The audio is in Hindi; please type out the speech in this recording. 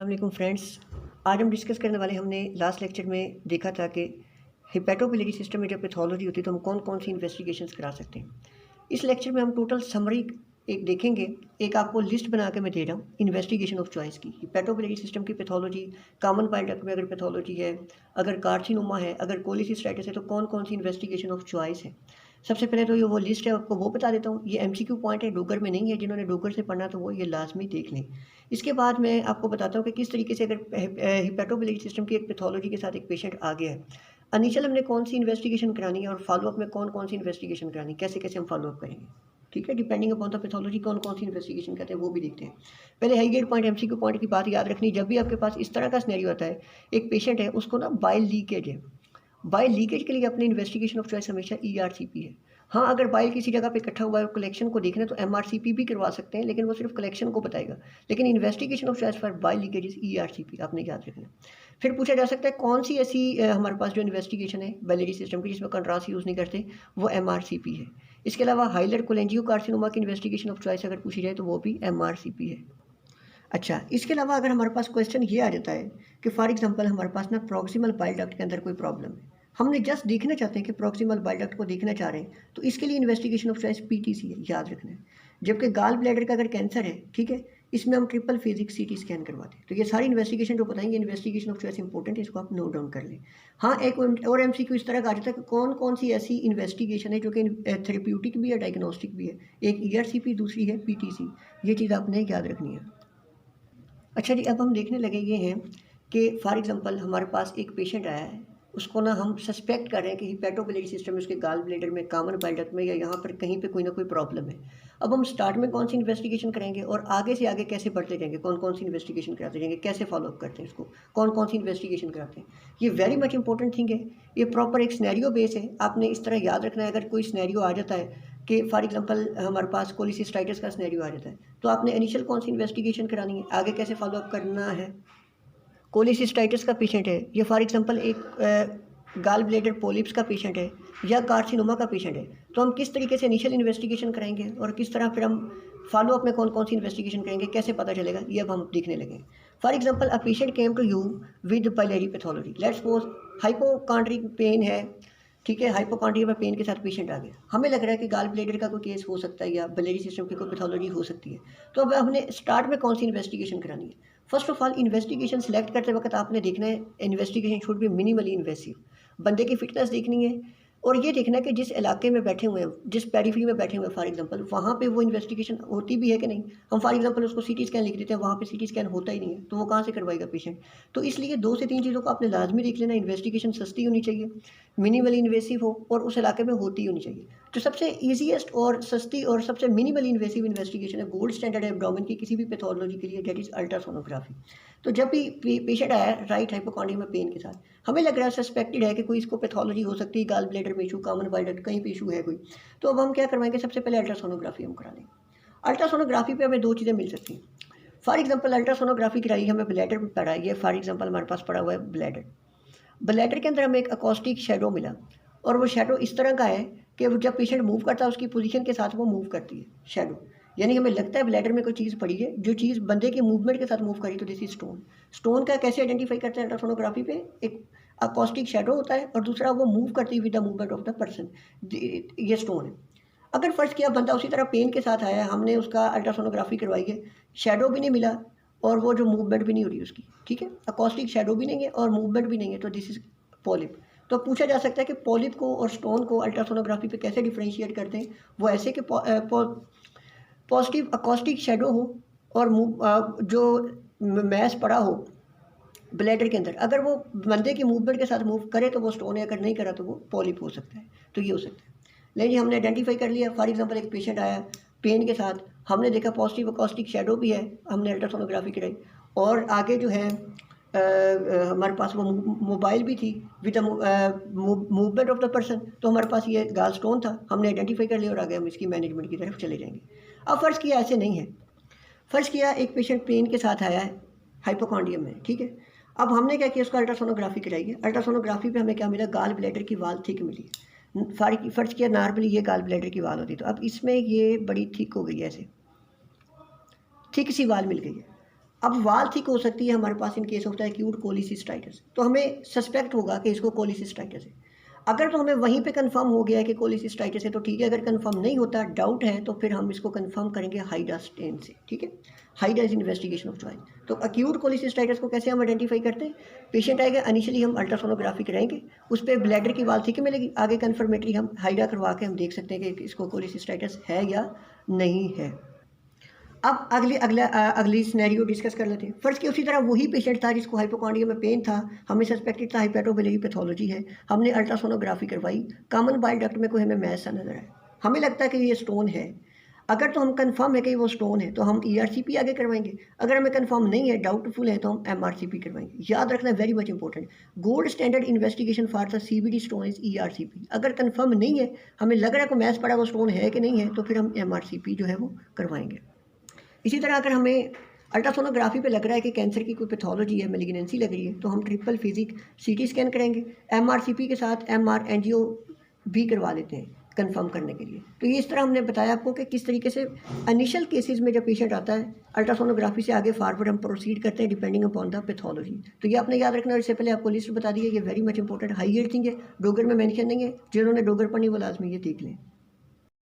वालेकुम फ्रेंड्स। आज हम डिस्कस करने वाले हमने लास्ट लेक्चर में देखा था कि हिपैटोबिलिटी सिस्टम में जब पैथोलॉजी होती है तो हम कौन कौन सी इन्वेस्टिगेशंस करा सकते हैं। इस लेक्चर में हम टोटल समरी एक देखेंगे। एक आपको लिस्ट बना के मैं दे रहा हूँ इन्वेस्टिगेशन ऑफ चॉइस की। हिपैटोबिलिटी सिस्टम की पैथोलॉजी, कॉमन पाइल डक्ट में अगर पैथोलॉजी है, अगर कार्सिनोमा है, अगर कोलिसिस्टाइटिस है, तो कौन कौन सी इन्वेस्टिगेशन ऑफ चॉइस है। सबसे पहले तो ये वो लिस्ट है, आपको वो बता देता हूँ। ये एमसीक्यू पॉइंट है, डोगर में नहीं है। जिन्होंने डोगर से पढ़ना तो वो ये लाजमी देख लें। इसके बाद मैं आपको बताता हूँ कि किस तरीके से अगर हिपैटोबिलिटी सिस्टम की एक पैथोलॉजी के साथ एक पेशेंट आ गया है, इनिशियल हमने कौन सी इन्वेस्टिगेशन करानी है और फॉलोअप में कौन कौन सी इन्वेस्टिगेशन करानी है, कैसे कैसे हम फॉलोअप करेंगे। ठीक है, डिपेंडिंग अपॉन द पैथोलॉजी कौन कौन सी इन्वेस्टिगेशन करते हैं वो भी देखते हैं। पहले हाईगेट पॉइंट एमसीक्यू पॉइंट की बात याद रखनी। जब भी आपके पास इस तरह का सिनेरियो आता है, एक पेशेंट है, उसको ना बाइल लीकेज है। बाइल लीकेज के लिए अपनी इन्वेस्टिगेशन ऑफ चॉइस हमेशा ईआरसीपी है। हाँ, अगर बाइल किसी जगह पे इकट्ठा हुआ है और कलेक्शन को देखना है तो एमआरसीपी भी करवा सकते हैं, लेकिन वो सिर्फ कलेक्शन को बताएगा। लेकिन investigation of choice for bile leakage is ERCP, आपने याद रखना। फिर पूछा जा सकता है कौन सी ऐसी हमारे पास जो इन्वेस्टिगेशन है बाइलरी सिस्टम की जिसमें कंट्रास्ट यूज़ नहीं करते, वो एमआरसीपी है। इसके अलावा हाइलर कोलेंजियो कार्सिनोमा की इन्वेस्टिगेशन ऑफ चॉइस अगर पूछी जाए तो वो भी एमआरसीपी है। अच्छा, इसके अलावा अगर हमारे पास क्वेश्चन ये आ जाता है कि फॉर एग्जांपल हमारे पास ना प्रॉक्सिमल बाइल डक्ट के अंदर कोई प्रॉब्लम है, हमने जस्ट देखना चाहते हैं कि प्रॉक्सिमल बाइल डक्ट को देखना चाह रहे हैं, तो इसके लिए इन्वेस्टिगेशन ऑफ चॉइस पीटीसी है, याद रखना है। जबकि गाल ब्लैडर का अगर कैंसर है, ठीक है, इसमें हम ट्रिपल फिजिक्स सीटी स्कैन करवाते हैं। तो ये सारी इन्वेस्टिगेशन जो बताएंगे, इन्वेस्टिगेशन ऑफ चॉइस इंपॉर्टेंट है, इसको आप नोट डाउन कर लें। हाँ, एक और एमसीक्यू इस तरह का आ जाता है कि कौन कौन सी ऐसी इन्वेस्टिगेशन है जो कि थेरेप्यूटिक भी है, डायग्नोस्टिक भी है। एक ईआरसीपी, दूसरी है पीटीसी। ये चीज़ आपने याद रखनी है। अच्छा जी, अब हम देखने लगे ये हैं कि फॉर एग्जांपल हमारे पास एक पेशेंट आया है, उसको ना हम सस्पेक्ट कर रहे हैं कि हिपैटोबिलिटी सिस्टम में, उसके गाल ब्लैडर में, कॉमन बाइल डक्ट में या यहाँ पर कहीं पे कोई ना कोई प्रॉब्लम है। अब हम स्टार्ट में कौन सी इन्वेस्टिगेशन करेंगे और आगे से आगे कैसे बढ़ते जाएंगे, कौन कौन सी इन्वेस्टिगेशन कराते जाएंगे, कैसे फॉलोअप करते हैं इसको, कौन कौन सी इन्वेस्टिगेशन कराते हैं, ये वेरी मच इंपॉर्टेंट थिंग है। ये प्रॉपर एक स्नैरियो बेस है, आपने इस तरह याद रखना है। अगर कोई स्नैरियो आ जाता है कि फॉर एग्जांपल हमारे पास कोलिसिस्टाइटिस का सिनेरियो आ जाता है, तो आपने इनिशियल कौन सी इन्वेस्टिगेशन करानी है, आगे कैसे फॉलोअप करना है। कोलिसिस्टाइटिस का पेशेंट है, ये फॉर एग्जांपल एक गाल ब्लैडर पॉलिप्स का पेशेंट है या कार्सिनोमा का पेशेंट है, तो हम किस तरीके से इनिशियल इन्वेस्टिगेशन कराएंगे और किस तरह फिर हम फॉलोअप में कौन कौन सी इन्वेस्टिगेशन करेंगे, कैसे पता चलेगा, ये अब हम देखने लगे। For example a patient came to you with biliary pathology, let's suppose hypochondriac pain है, ठीक है, हाइपोकॉन्ड्रिया में पेन के साथ पेशेंट आ गया, हमें लग रहा है कि गाल ब्लैडर का कोई केस हो सकता है या बिलियरी सिस्टम की कोई पैथोलॉजी हो सकती है। तो अब हमने स्टार्ट में कौन सी इन्वेस्टिगेशन करानी है। First of all, investigation select करते वक्त आपने देखना है investigation should be minimally invasive. बंदे की फिटनेस देखनी है और ये देखना है कि जिस इलाके में बैठे हुए हैं, जिस पेरिफेरी में बैठे हुए हैं फॉर एग्जांपल, वहाँ पे वो इन्वेस्टिगेशन होती भी है कि नहीं। हम फॉर एग्जांपल उसको सीटी स्कैन लिख देते हैं, वहाँ पे सीटी स्कैन होता ही नहीं है, तो वो कहाँ से करवाएगा पेशेंट। तो इसलिए 2 से 3 चीज़ों को आपने लाजमी देख लेना। इन्वेस्टिगेशन सस्ती होनी चाहिए, मिनिमली इन्वेसिव हो और उस इलाके में होती होनी चाहिए। तो सबसे ईजीएस्ट और सस्ती और सबसे मिनिमली इन्वेसिव इन्वेस्टिगेशन है, गोल्ड स्टैंडर्ड है एब्डोमेन की किसी भी पैथोलॉजी के लिए, दैट इज अल्ट्रासोनोग्राफी। तो जब भी पेशेंट आया राइट हाइपोकॉन्ड्रिया में पेन के साथ, हमें लग रहा है सस्पेक्टेड है कि कोई इसको पैथोलॉजी हो सकती है, गाल ब्लैडर में इशू, कॉमन बाइल डक्ट कहीं पे इशू है कोई, तो अब हम क्या करवाएंगे, सबसे पहले अल्ट्रासोनोग्राफी हम करा लेंगे। अल्ट्रासोनोग्राफी पे हमें 2 चीज़ें मिल सकती हैं। फॉर एग्जांपल अल्ट्रासोनोग्राफी कराई, हमें ब्लैडर में पड़ा है, ये फॉर एग्जांपल हमारे पास पड़ा हुआ है ब्लैडर। ब्लैडर के अंदर हमें एक अकॉस्टिक शेडो मिला और वो शेडो इस तरह का है कि वो जब पेशेंट मूव करता है उसकी पोजीशन के साथ वो मूव करती है शेडो। यानी हमें लगता है ब्लैडर में कोई चीज़ पड़ी है, जो चीज़ बंदे के मूवमेंट के साथ मूव करी, तो दिस इज स्टोन। स्टोन का कैसे आइडेंटिफाई करते हैं अल्ट्रासोनोग्राफी पे, एक अकॉस्टिक शेडो होता है और दूसरा वो मूव करती है with the movement of the person, ये स्टोन है। अगर फ़र्ज़ किया बंदा उसी तरह पेन के साथ आया, हमने उसका अल्ट्रासोनोग्राफी करवाई है, शेडो भी नहीं मिला और वो जो मूवमेंट भी नहीं हो रही उसकी, ठीक है, अकॉस्टिक शेडो भी नहीं है और मूवमेंट भी नहीं है, तो दिस इज पॉलिप। तो पूछा जा सकता है कि पॉलिप को और स्टोन को अल्ट्रासोनोग्राफी पे कैसे डिफरेंशिएट करते हैं। वो ऐसे कि पॉजिटिव अकॉस्टिक शेडो हो और जो मैस पड़ा हो ब्लैडर के अंदर, अगर वो बंदे की मूवमेंट के साथ मूव करे तो वो स्टोन है, अगर नहीं करा तो वो पॉलिप हो सकता है। तो ये हो सकता है। लेकिन हमने आइडेंटिफाई कर लिया, फॉर एग्जांपल एक पेशेंट आया पेन के साथ, हमने देखा पॉजिटिव अकॉस्टिक शेडो भी है, हमने अल्ट्रासोनोग्राफी कराई और आगे जो है हमारे पास वो मोबाइल भी थी with movement of the person, तो हमारे पास ये गाल स्टोन था, हमने आइडेंटिफाई कर लिया और आगे हम इसकी मैनेजमेंट की तरफ चले जाएंगे। अब फ़र्ज़ किया ऐसे नहीं है, फ़र्ज़ किया एक पेशेंट पेन के साथ आया है हाइपोकॉन्ड्रियम में, ठीक है। अब हमने क्या किया, उसका अल्ट्रासोनोग्राफी कराई है। अल्ट्रासोनोग्राफी पे हमें क्या मिला, गाल ब्लैडर की वाल थिक मिली। फ़र्ज़ किया नॉर्मली ये गाल ब्लैडर की वाल होती, तो अब इसमें ये बड़ी थिक हो गई है, ऐसे थिक सी वाल मिल गई है। अब वाल थिक हो सकती है हमारे पास in case of the acute cholecystitis, तो हमें सस्पेक्ट होगा कि इसको कोलिसिस्टाइटिस है। अगर तो हमें वहीं पे कंफर्म हो गया है कि कोलिसिस्टाइटिस है तो ठीक है, अगर कंफर्म नहीं होता, डाउट है, तो फिर हम इसको कंफर्म करेंगे हाइडा स्टेन से, ठीक है। हाइडा इज इन्वेस्टिगेशन ऑफ चॉइस। तो एक्यूट कोलिसिस्टाइटिस को कैसे हम आइडेंटिफाई करते हैं? पेशेंट आएगा, इनिशियली हम अल्ट्रासोनोग्राफी कराएंगे, उस पर ब्लैडर की वाल थिक मिलेगी, आगे कन्फर्मेटरी हम हाइडा करवा के हम देख सकते हैं कि इसको कोलिसिस्टाइटिस है या नहीं है। अब अगली सिनेरियो डिस्कस कर लेते हैं। फर्स्ट की उसी तरह वही पेशेंट था जिसको हाइपोकॉन्ड्रिया में पेन था, हमें सस्पेक्टेड था हेपेटोबिलियरी पैथोलॉजी है, हमने अल्ट्रासोनोग्राफी करवाई, कॉमन बाइल डक्ट में कोई हमें मैस सा नजर आया, हमें लगता है कि ये स्टोन है। अगर तो हम कंफर्म है कि वो स्टोन है तो हम ERCP आगे करवाएंगे, अगर हमें कंफर्म नहीं है, डाउटफुल है, तो हम MRCP करवाएंगे। याद रखना very much important, gold standard investigation for the CVD stone is ERCP। अगर कंफर्म नहीं है, हमें लग रहा है को मैस पड़ा वो स्टोन है कि नहीं है, तो फिर हम MRCP जो है वो करवाएंगे। इसी तरह अगर हमें अल्ट्रासोनोग्राफी पे लग रहा है कि कैंसर की कोई पैथोलॉजी है, मेलिग्नेंसी लग रही है, तो हम ट्रिपल फिजिक CT स्कैन करेंगे, MRCP के साथ MR एंजियो भी करवा लेते हैं कंफर्म करने के लिए। तो ये इस तरह हमने बताया आपको कि किस तरीके से इनिशियल केसेस में जब पेशेंट आता है, अल्ट्रासोनोग्राफी से आगे फॉरवर्ड हम प्रोसीड करते हैं डिपेंडिंग अपॉन द पैथोलॉजी। तो ये आपने याद रखना, इससे पहले आपको लिस्ट बता दी है, ये very much important high thing है, डोगर में मेंशन नहीं है, जिन्होंने डोगर पढ़नी वो लाजमी ये देख लें।